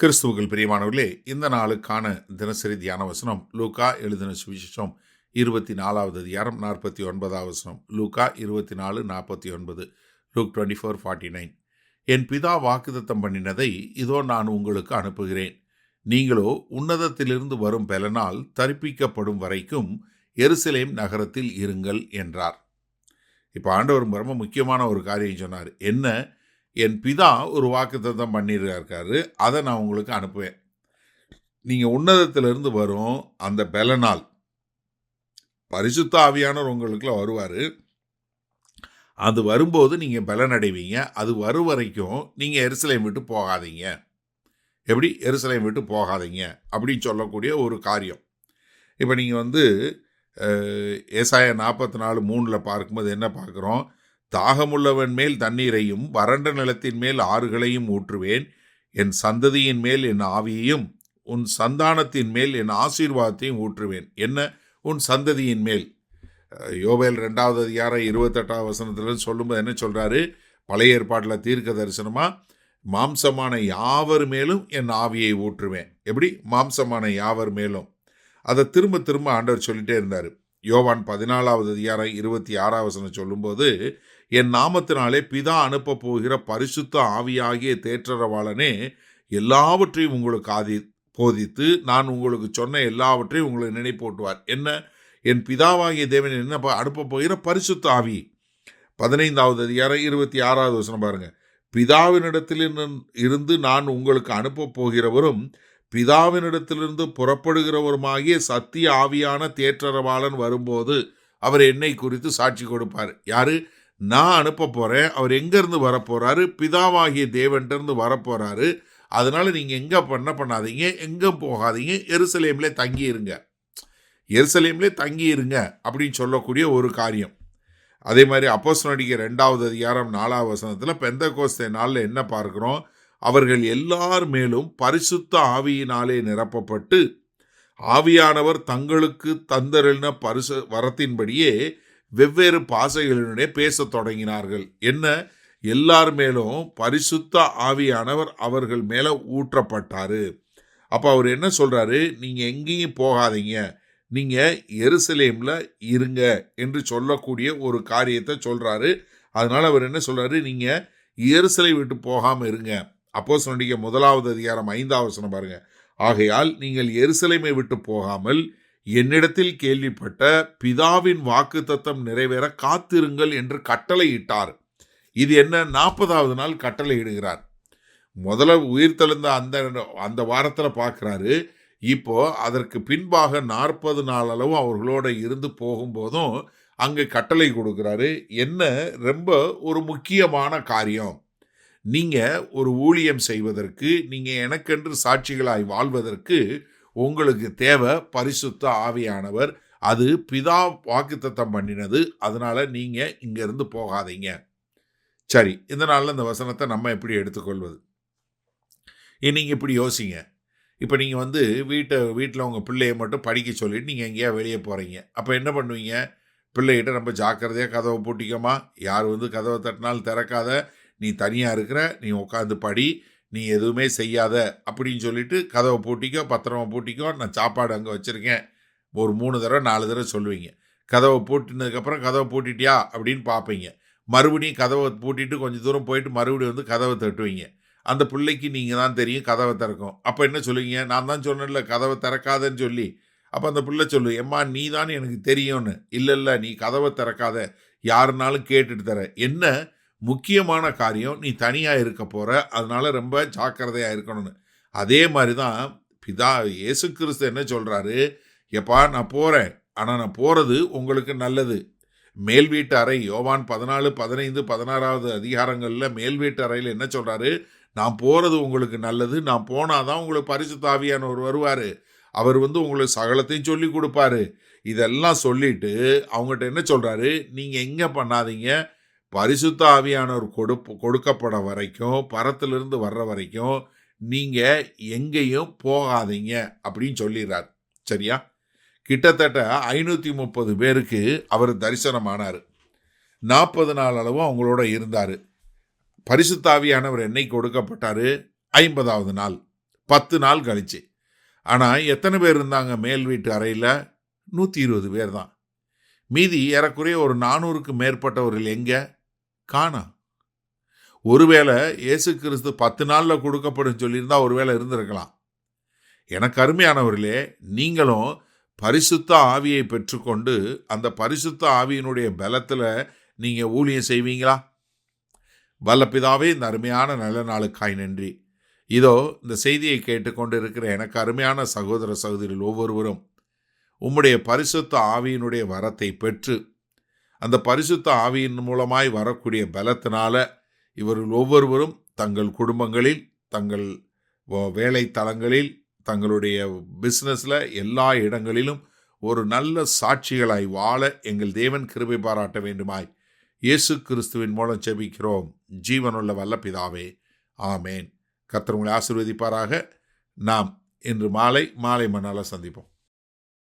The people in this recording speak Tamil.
கிறிஸ்துவுக்குள் பிரியமானவர்களே, இந்த நாளுக்கான தினசரி தியான வசனம் லூக்கா எழுதின சுவிசேஷம் 24வது அதிகாரம் 49வது வசனம். லூக்கா 24:49. லூக் 24:49. என் பிதா வாக்குத்தத்தம் பண்ணினதை இதோ நான் உங்களுக்கு அனுப்புகிறேன். நீங்களோ உன்னதத்திலிருந்து வரும் பெலனால் தரிப்பிக்கப்படும் வரைக்கும் எருசலேம் நகரத்தில் இருங்கள் என்றார். இப்போ ஆண்டவர் ரொம்ப முக்கியமான ஒரு காரியம் சொன்னார். என்ன? என் பிதா ஒரு வாக்குத்தத்தம் பண்ணியிருக்காரு, அதை நான் உங்களுக்கு அனுப்புவேன். நீங்கள் உன்னதத்திலிருந்து வரும் அந்த பெலனால் பரிசுத்த ஆவியானவர் உங்களுக்குள்ள வருவார். அது வரும்போது நீங்கள் பலன் அடைவீங்க. அது வரும் வரைக்கும் நீங்கள் எருசலேம் விட்டு போகாதீங்க. எப்படி? எருசலேம் விட்டு போகாதீங்க அப்படின்னு சொல்லக்கூடிய ஒரு காரியம். இப்போ நீங்கள் ஏசாயா 44:3 பார்க்கும்போது என்ன பார்க்குறோம்? தாகமுள்ளவன் மேல் தண்ணீரையும் வறண்ட நிலத்தின் மேல் ஆறுகளையும் ஊற்றுவேன். என் சந்ததியின் மேல் என் ஆவியையும் உன் சந்தானத்தின் மேல் என் ஆசீர்வாதத்தையும் ஊற்றுவேன். என்ன? உன் சந்ததியின் மேல். யோவேல் 2வது அதிகாரம் 28வது வசனத்தில் சொல்லும்போது என்ன சொல்கிறாரு? பழைய ஏற்பாட்டில் தீர்க்க தரிசனமாக மாம்சமான யாவர் மேலும் என் ஆவியை ஊற்றுவேன். எப்படி? மாம்சமான யாவர் மேலும். அதை திரும்ப திரும்ப ஆண்டவர் சொல்லிகிட்டே இருந்தார். யோவான் 14வது அதிகாரம் 26வது வசனம் சொல்லும்போது, என் நாமத்தினாலே பிதா அனுப்ப போகிற பரிசுத்த ஆவியாகிய தேற்றரவாளனே எல்லாவற்றையும் உங்களுக்கு போதித்து நான் உங்களுக்கு சொன்ன எல்லாவற்றையும் உங்களுக்கு நினைப்பூட்டுவார். என்ன? என் பிதாவாகிய தேவன் என்ன அனுப்ப போகிற பரிசுத்த ஆவி. 15வது அதிகாரம் 26வது வசனம் பாருங்க. பிதாவினிடத்தில் இருந்து நான் உங்களுக்கு அனுப்ப போகிறவரும் பிதாவினிடத்திலிருந்து புறப்படுகிறவருமாகிய சத்திய ஆவியான தேற்றரவாளன் வரும்போது அவர் என்னை குறித்து சாட்சி கொடுப்பார். யாரு? நான் அனுப்ப போகிறேன். அவர் எங்கேருந்து வரப்போகிறாரு? பிதாவாகிய தேவன்கிட்டருந்து வரப்போகிறாரு. அதனால் நீங்கள் எங்கே பண்ணாதீங்க, எங்கே போகாதீங்க, எருசலேம்லே தங்கியிருங்க. எருசலேம்லே தங்கியிருங்க அப்படின்னு சொல்லக்கூடிய ஒரு காரியம். அதே மாதிரி அப்போஸ்தலர் 2வது அதிகாரம் 4வது வசனத்தில் பெந்தெகோஸ்தே நாளில் என்ன பார்க்குறோம்? அவர்கள் எல்லார் மேலும் பரிசுத்த ஆவியினாலே நிரப்பப்பட்டு ஆவியானவர் தங்களுக்கு தந்தருளின வரத்தின்படியே வெவ்வேறு பாஷைகளினுடைய பேசத் தொடங்கினார்கள். என்ன? எல்லார் மேலும் பரிசுத்த ஆவியானவர் அவர்கள் மேலே ஊற்றப்பட்டாரு. அப்போ அவர் என்ன சொல்கிறாரு? நீங்கள் எங்கேயும் போகாதீங்க, நீங்கள் எருசலேமில் இருங்க என்று சொல்லக்கூடிய ஒரு காரியத்தை சொல்கிறாரு. அதனால் அவர் என்ன சொல்கிறாரு? நீங்கள் எருசலேம் விட்டு போகாமல் இருங்க. அப்போஸ்தலர் 1வது அதிகாரம் 5வது வசனம் பாருங்க. ஆகையால் நீங்கள் எருசலேமை விட்டு போகாமல் என்னிடத்தில் கேள்விப்பட்ட பிதாவின் வாக்குத்தத்தம் நிறைவேற காத்திருங்கள் என்று கட்டளையிட்டார். இது என்ன? 40வது நாள் கட்டளை இடுகிறார். முதல்ல உயிர்த்தெழுந்த அந்த வாரத்தில் பார்க்குறாரு. இப்போ அதற்கு பின்பாக 40 நாள் அளவு அவர்களோட இருந்து போகும்போதும் அங்கே கட்டளை கொடுக்குறாரு. என்ன? ரொம்ப ஒரு முக்கியமான காரியம். நீங்கள் ஒரு ஊழியம் செய்வதற்கு, நீங்கள் எனக்கென்று சாட்சிகளாய் வாழ்வதற்கு உங்களுக்கு தேவை பரிசுத்த ஆவியானவர். அது பிதா வாக்குத்தத்தம் பண்ணினது. அதனால் நீங்கள் இங்கேருந்து போகாதீங்க. சரி, இந்த நாளில் இந்த வசனத்தை நம்ம எப்படி எடுத்துக்கொள்வது? நீங்கள் இப்படி யோசிங்க. இப்போ நீங்கள் வீட்டில் உங்கள் பிள்ளையை மட்டும் படிக்க சொல்லிட்டு நீங்கள் எங்கேயா வெளியே போகிறீங்க. அப்போ என்ன பண்ணுவீங்க? பிள்ளைகிட்ட ரொம்ப ஜாக்கிரதையாக கதவை பூட்டிக்கோமா, யார் கதவை தட்டினாலும் திறக்காத, நீ தனியாக இருக்கிற, நீ உட்காந்து படி, நீ எதுவுமே செய்யாத அப்படின்னு சொல்லிட்டு கதவை பூட்டிக்கோ, பத்திரமா பூட்டிக்கோ, நான் சாப்பாடு அங்கே வச்சுருக்கேன், ஒரு 3 தடவை 4 தடவை சொல்லுவீங்க. கதவை பூட்டினதுக்கப்புறம் கதவை பூட்டிட்டியா அப்படின்னு பார்ப்பீங்க. மறுபடியும் கதவை பூட்டிட்டு கொஞ்சம் தூரம் போயிட்டு மறுபடியும் கதவை தட்டுவீங்க. அந்த பிள்ளைக்கு நீங்கள் தான் தெரியும் கதவை திறக்கும். அப்போ என்ன சொல்லுவீங்க? நான் தான் சொன்னேன்ல கதவை திறக்காதன்னு சொல்லி. அப்போ அந்த பிள்ளை சொல்லு, எம்மா நீ தான் எனக்கு தெரியும்னு. இல்லை நீ கதவை திறக்காத, யாருனாலும் கேட்டுட்டு தர. என்ன? முக்கியமான காரியம், நீ தனியாக இருக்க போகிற, அதனால ரொம்ப ஜாக்கிரதையாக இருக்கணும்னு. அதே மாதிரி தான் பிதா இயேசு கிறிஸ்து என்ன சொல்கிறாரு? எப்பா நான் போகிறேன், ஆனால் நான் போகிறது உங்களுக்கு நல்லது. மேல் வீட்டு அறை, யோவான் 14, 15, 16வது அதிகாரங்களில் மேல் வீட்டு அறையில் என்ன சொல்கிறாரு? நான் போகிறது உங்களுக்கு நல்லது, நான் போனாதான் உங்களுக்கு பரிசுத்த ஆவியானவர் வருவார், அவர் உங்களுக்கு சகலத்தையும் சொல்லி கொடுப்பாரு. இதெல்லாம் சொல்லிட்டு அவங்ககிட்ட என்ன சொல்கிறாரு? நீங்கள் எங்கே பண்ணாதீங்க, பரிசுத்த ஆவியானவர் கொடுக்கப்பட வரைக்கும், பரத்திலிருந்து வர்ற வரைக்கும் நீங்கள் எங்கேயும் போகாதீங்க அப்படின்னு சொல்லிடுறார். சரியா? கிட்டத்தட்ட 530 பேருக்கு அவர் தரிசனமானார். 40 நாள் அளவும் அவங்களோட இருந்தார். பரிசுத்த ஆவியானவர் என்னைக்கு கொடுக்கப்பட்டார்? 50வது நாள். 10 நாள் கழிச்சு. ஆனால் எத்தனை பேர் இருந்தாங்க மேல் வீட்டு அறையில்? 120 பேர் தான். மீதி ஏறக்குறைய ஒரு 400க்கு மேற்பட்டவர்கள் எங்கே? காணோம். ஒருவேளை இயேசு கிறிஸ்து 10 நாளில் கொடுக்கப்படும் சொல்லியிருந்தா ஒருவேளை இருந்திருக்கலாம். எனக்கு அருமையானவர்களே, நீங்களும் பரிசுத்த ஆவியை பெற்றுக்கொண்டு அந்த பரிசுத்த ஆவியினுடைய பலத்தில் நீங்கள் ஊழியம் செய்வீங்களா? வல்ல பிதாவே, இந்த அருமையான நல்ல நாளுக்காய் நன்றி. இதோ இந்த செய்தியை கேட்டுக்கொண்டு இருக்கிற எனக்கு அருமையான சகோதர சகோதரிகள் ஒவ்வொருவரும் உம்முடைய பரிசுத்த ஆவியினுடைய வரத்தை பெற்று அந்த பரிசுத்த ஆவியின் மூலமாய் வரக்கூடிய பலத்தினால இவர்கள் ஒவ்வொருவரும் தங்கள் குடும்பங்களில், தங்கள் வேலை தளங்களில், தங்களுடைய பிஸ்னஸில், எல்லா இடங்களிலும் ஒரு நல்ல சாட்சிகளாய் வாழ எங்கள் தேவன் கிருபை பாராட்ட வேண்டுமாய் இயேசு கிறிஸ்துவின் மூலம் ஜெபிக்கிறோம் ஜீவனுள்ள வல்ல பிதாவே, ஆமேன். கர்த்தர் உங்களை ஆசீர்வதிப்பாராக. நாம் இன்று மாலை மணால சந்திப்போம்.